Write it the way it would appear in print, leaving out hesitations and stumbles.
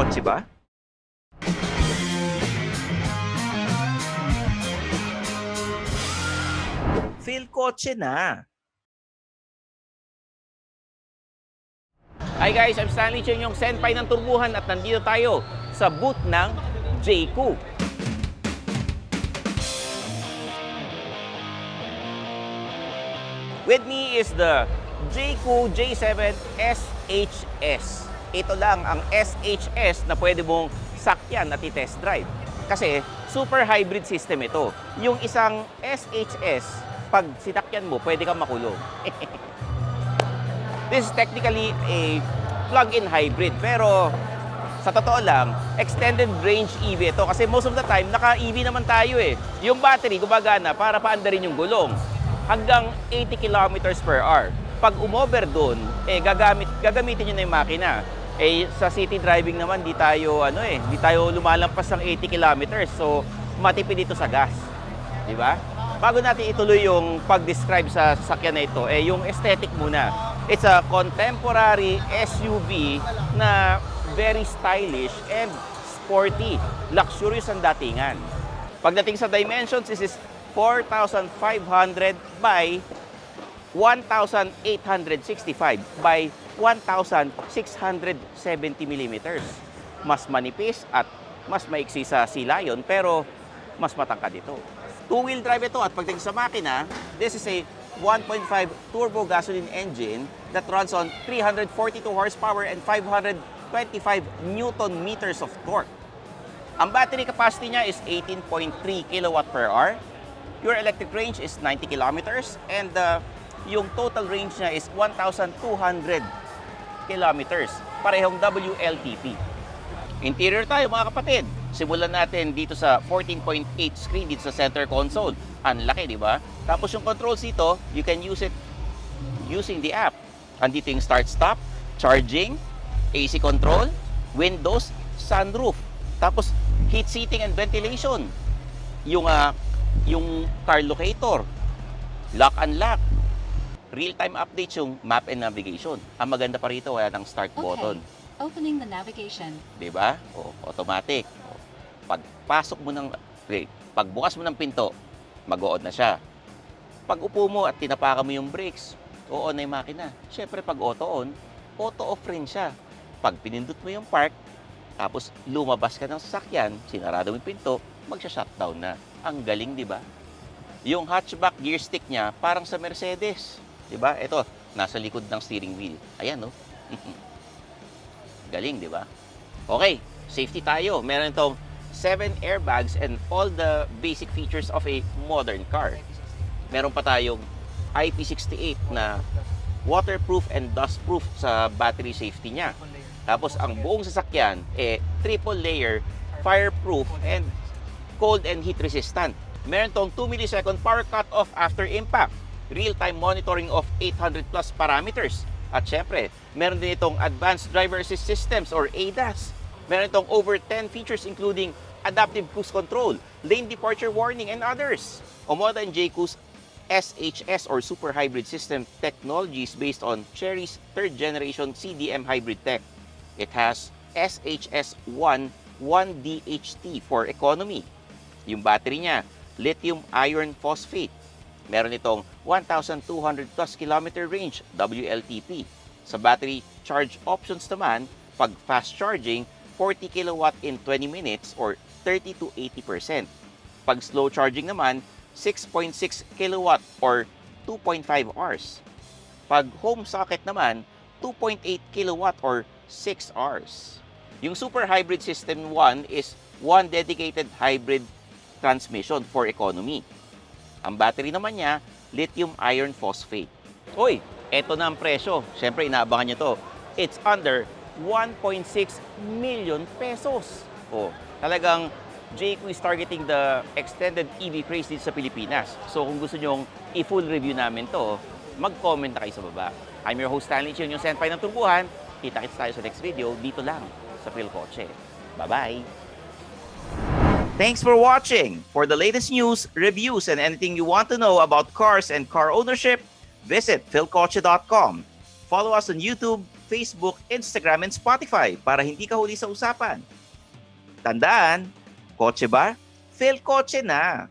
kotse ba? Feel kotse na. Hi guys, I'm Stanley Cheng, yung senpai ng turbuhan at nandito tayo sa booth ng Jayco. With me is the Jayco J7 SHS. Ito lang ang SHS na pwede mong sakyan at i-test drive. Kasi super hybrid system ito. Yung isang SHS, pag sinakyan mo, pwede kang makulong. This is technically a plug-in hybrid, pero sa totoo lang, extended range EV ito kasi most of the time, naka-EV naman tayo eh. Yung battery gumagana para paandarin yung gulong hanggang 80 kilometers per hour. Pag umover doon, gagamitin nyo na yung makina. Sa city driving naman, di tayo lumalampas ng 80 kilometers, so matipid dito sa gas. Di ba? Bago natin ituloy yung pag-describe sa sasakyan na ito, yung aesthetic muna. It's a contemporary SUV na very stylish and sporty. Luxurious ang datingan. Pagdating sa dimensions, this is 4,500 by 1,865 by 1,670 millimeters. Mas manipis at mas maiksi sa Sea Lion, pero mas matangkad ito. Two-wheel drive ito at pagdating sa makina, this is a 1.5 turbo gasoline engine that runs on 342 horsepower and 525 newton meters of torque. Ang battery capacity niya is 18.3 kilowatt per hour. Your electric range is 90 kilometers and yung total range niya is 1,200 kilometers. Parehong WLTP. Interior tayo mga kapatid. Simulan natin dito sa 14.8 screen dito sa center console. Ang laki, di ba? Tapos yung controls dito, you can use it using the app. Andito yung start-stop, charging, AC control, windows, sunroof. Tapos heat seating and ventilation. Yung car locator, lock and lock, real-time updates yung map and navigation. Ang maganda pa rito, wala ng start button. Opening the navigation. Diba? O, automatic. O, pagbukas mo ng pinto, mag-o-on na siya. Pag upo mo at tinapakan mo yung brakes, o-on na yung makina. Siyempre, pag auto-on, auto-off rin siya. Pag pinindot mo yung park, tapos lumabas ka ng sasakyan, sinarado mo yung pinto, magsha-shutdown na. Ang galing, di ba? Yung hatchback gear stick niya, parang sa Mercedes. Di ba? Ito, nasa likod ng steering wheel. Ayan, no? Galing, di ba? Okay, safety tayo. Meron itong 7 airbags and all the basic features of a modern car. Meron pa tayong IP68 na waterproof and dustproof sa battery safety niya. Tapos ang buong sasakyan, triple layer, fireproof and cold and heat resistant. Meron tong 2 millisecond power cut-off after impact, real-time monitoring of 800 plus parameters. At syempre, meron din itong Advanced Driver Assist Systems or ADAS. Meron itong over 10 features including adaptive cruise control, lane departure warning, and others. Omoda and Jayco's SHS or Super Hybrid System technology is based on Chery's 3rd generation CDM hybrid tech. It has SHS-1 1DHT for economy. Yung battery niya, lithium iron phosphate. Meron itong 1,200 plus kilometer range WLTP. Sa battery charge options naman, pag fast charging, 40 kilowatt in 20 minutes or 30 to 80%. Pag slow charging naman, 6.6 kilowatt or 2.5 hours. Pag home socket naman, 2.8 kilowatt or 6 hours. Yung Super Hybrid System 1 is one dedicated hybrid transmission for economy. Ang battery naman niya, lithium iron phosphate. Uy, eto na ang presyo. Siyempre, inaabangan nyo to. It's under 1.6 million pesos. Oh, talagang Jayco is targeting the extended EV craze dito sa Pilipinas. So kung gusto nyong i-full review namin to, mag-comment na kayo sa baba. I'm your host Stanley Cheng, yung senpai ng turbuhan. Kita-kits tayo sa next video dito lang sa Phil Kotse. Bye-bye! Thanks for watching. For the latest news, reviews, and anything you want to know about cars and car ownership, visit philkotse.com. Follow us on YouTube, Facebook, Instagram, and Spotify para hindi ka huli sa usapan. Tandaan, kotse ba? Fail kotse na!